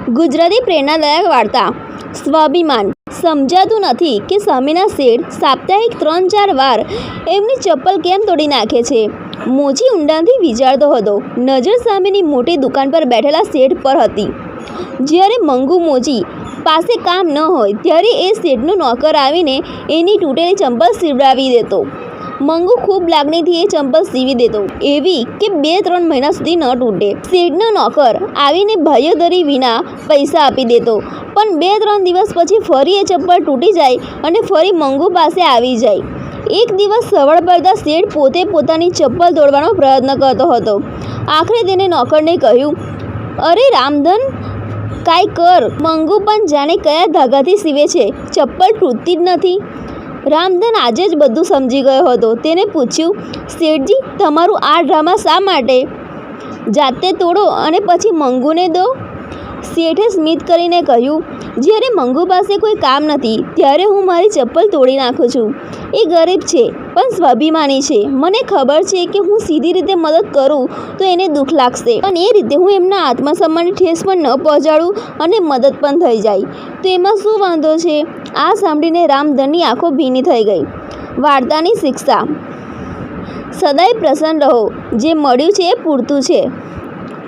ગુજરાતી પ્રેરણાદાયક વાર્તા સ્વાભિમાન। સમજાતું નથી કે સામેના શેઠ સાપ્તાહિક 3-4 વાર એમની ચપ્પલ કેમ તોડી નાખે છે। મોચી ઊંડાણથી વિચારતો હતો। નજર સામેની મોટી દુકાન પર બેઠેલા શેઠ પર હતી। જ્યારે મંગુ મોચી પાસે કામ ન હોય ત્યારે એ શેઠનો નોકર આવીને એની તૂટેલી ચંપલ સીવડાવી દેતો। મંગુ ખૂબ લાગણીથી એ ચંપલ સીવી દેતો, એવી કે 2-3 મહિના સુધી ન તૂટે। શેઠનો નોકર આવીને બાંયધરી વિના પૈસા આપી દેતો, પણ 2-3 દિવસ પછી ફરી એ ચંપલ તૂટી જાય અને ફરી મંગુ પાસે આવી જાય। એક દિવસ સવાર પડતા શેઠ પોતે પોતાની ચપ્પલ તોડવાનો પ્રયત્ન કરતો હતો। આખરે તેને નોકરને કહ્યું, અરે રામધન, કાંઈ કર। મંગુ પણ જાણે કયા ધાગાથી સીવે છે, ચપ્પલ તૂટતી જ નથી। રામધન આજે જ બધું સમજી ગયો હતો। તેને પૂછ્યું, શેઠજી, તમારું આ ડ્રામા શા માટે? જાતે તોડો અને પછી મંગુને દો। શેઠે સ્મિત કરીને કહ્યું, જ્યારે મંગુ પાસે કોઈ કામ નથી ત્યારે હું મારી ચપ્પલ તોડી નાખું છું। એ ગરીબ છે પણ સ્વાભિમાની છે। મને ખબર છે કે હું સીધી રીતે મદદ કરું તો એને દુઃખ લાગશે, પણ એ રીતે હું એમના આત્મસન્માનને ઠેસ પણ ન પહોંચાડું અને મદદ પણ થઈ જાય તો એમાં શું વાંધો છે? આ સાંભળીને રામધનની આંખો ભીની થઈ ગઈ। વાર્તાની શિક્ષા: સદાય પ્રસન્ન રહો, જે મળ્યું છે એ પૂરતું છે।